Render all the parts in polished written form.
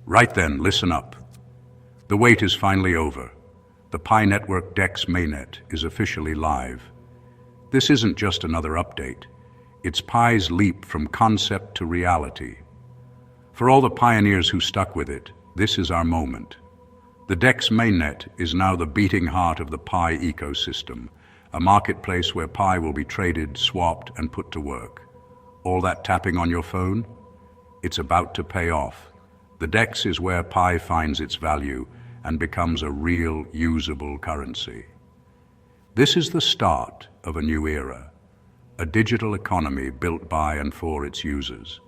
Right then, listen up. The wait is finally over. The Pi Network DEX Mainnet is officially live. This isn't just another update. It's Pi's leap from concept to reality. For all the pioneers who stuck with it, this is our moment. The DEX Mainnet is now the beating heart of the Pi ecosystem, a marketplace where Pi will be traded, swapped, and put to work. All that tapping on your phone? It's about to pay off. The DEX is where Pi finds its value and becomes a real, usable currency. This is the start of a new era, a digital economy built by and for its users.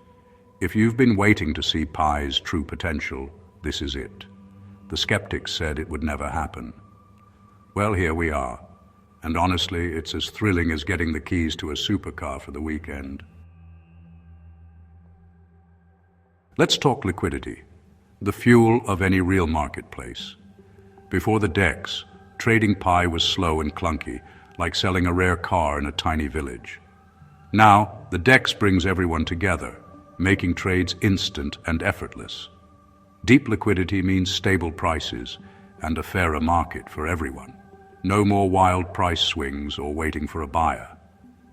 If you've been waiting to see Pi's true potential, this is it. The skeptics said it would never happen. Well, here we are. And honestly, it's as thrilling as getting the keys to a supercar for the weekend. Let's talk liquidity, the fuel of any real marketplace. Before the DEX, trading Pi was slow and clunky, like selling a rare car in a tiny village. Now, the DEX brings everyone together, making trades instant and effortless. Deep liquidity means stable prices and a fairer market for everyone. No more wild price swings or waiting for a buyer.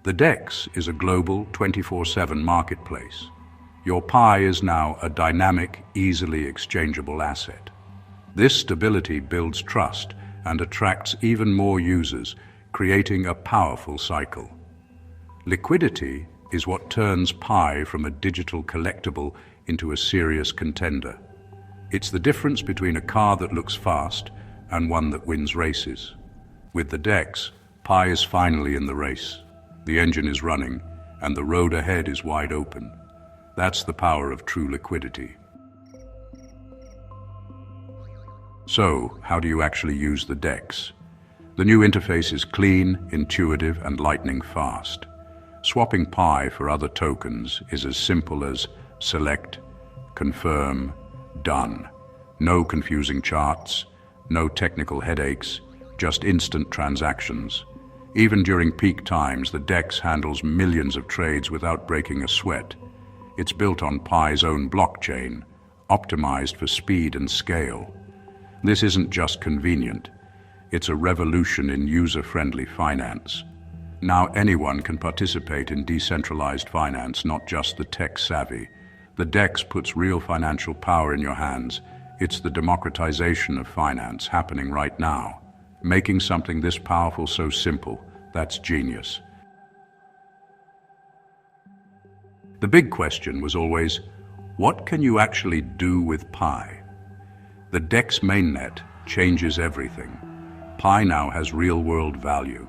The DEX is a global 24/7 marketplace. Your Pi is now a dynamic, easily exchangeable asset. This stability builds trust and attracts even more users, creating a powerful cycle. Liquidity is what turns Pi from a digital collectible into a serious contender. It's the difference between a car that looks fast and one that wins races. With the DEX, Pi is finally in the race. The engine is running, and the road ahead is wide open. That's the power of true liquidity. So, how do you actually use the DEX? The new interface is clean, intuitive, and lightning fast. Swapping Pi for other tokens is as simple as select, confirm, done. No confusing charts, no technical headaches, just instant transactions. Even during peak times, the DEX handles millions of trades without breaking a sweat. It's built on Pi's own blockchain, optimized for speed and scale. This isn't just convenient. It's a revolution in user-friendly finance. Now anyone can participate in decentralized finance, not just the tech-savvy. The DEX puts real financial power in your hands. It's the democratization of finance happening right now. Making something this powerful so simple, that's genius. The big question was always, what can you actually do with Pi? The DEX Mainnet changes everything. Pi now has real-world value.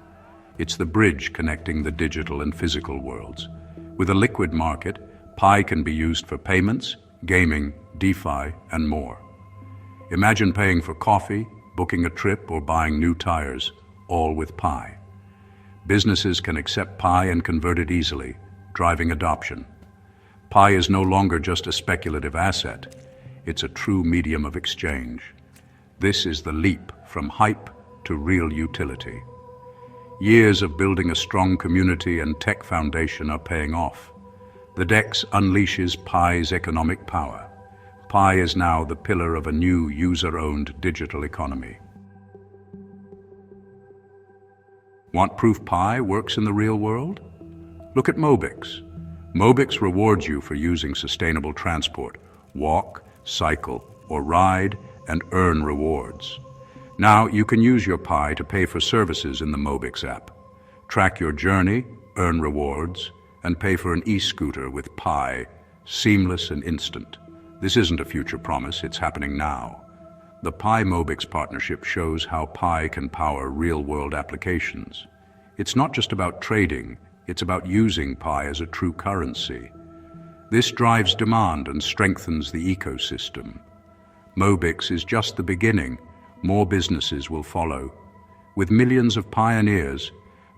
It's the bridge connecting the digital and physical worlds. With a liquid market, Pi can be used for payments, gaming, DeFi, and more. Imagine paying for coffee, booking a trip, or buying new tires, all with Pi. Businesses can accept Pi and convert it easily, driving adoption. Pi is no longer just a speculative asset. It's a true medium of exchange. This is the leap from hype to real utility. Years of building a strong community and tech foundation are paying off. The DEX unleashes Pi's economic power. Pi is now the pillar of a new user-owned digital economy. Want proof Pi works in the real world? Look at Mobix. Mobix rewards you for using sustainable transport. Walk, cycle, or ride and earn rewards. Now you can use your Pi to pay for services in the Mobix app. Track your journey, earn rewards, and pay for an e-scooter with Pi, seamless and instant. This isn't a future promise, it's happening now. The Pi-Mobix partnership shows how Pi can power real-world applications. It's not just about trading, it's about using Pi as a true currency. This drives demand and strengthens the ecosystem. Mobix is just the beginning. More businesses will follow. With millions of pioneers,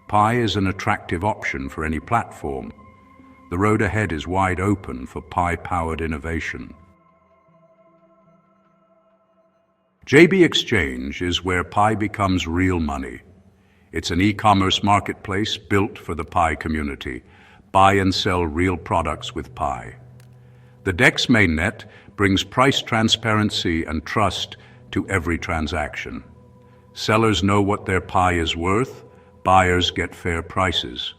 Pi is an attractive option for any platform. The road ahead is wide open for Pi-powered innovation. JB Exchange is where Pi becomes real money. It's an e-commerce marketplace built for the Pi community. Buy and sell real products with Pi. The DEX Mainnet brings price transparency and trust to every transaction. Sellers know what their pie is worth, buyers get fair prices.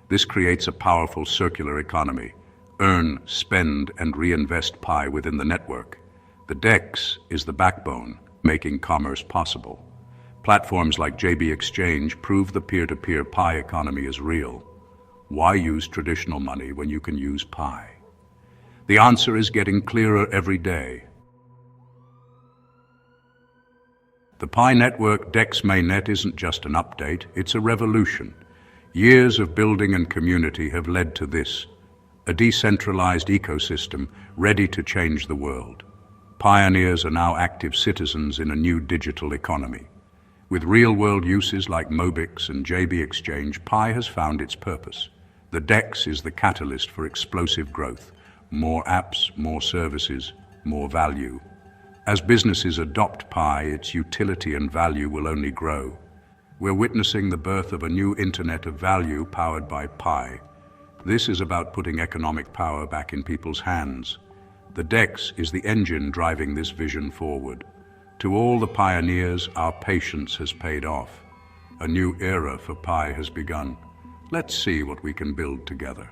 This creates a powerful circular economy. Earn, spend, and reinvest pie within the network. The DEX is the backbone, making commerce possible. Platforms like JB Exchange prove the peer-to-peer pie economy is real. Why use traditional money when you can use pie? The answer is getting clearer every day. The Pi Network DEX Mainnet isn't just an update, it's a revolution. Years of building and community have led to this, a decentralized ecosystem ready to change the world. Pioneers are now active citizens in a new digital economy. With real-world uses like Mobix and JB Exchange, Pi has found its purpose. The DEX is the catalyst for explosive growth. More apps, more services, more value. As businesses adopt Pi, its utility and value will only grow. We're witnessing the birth of a new internet of value powered by Pi. This is about putting economic power back in people's hands. The DEX is the engine driving this vision forward. To all the pioneers, our patience has paid off. A new era for Pi has begun. Let's see what we can build together.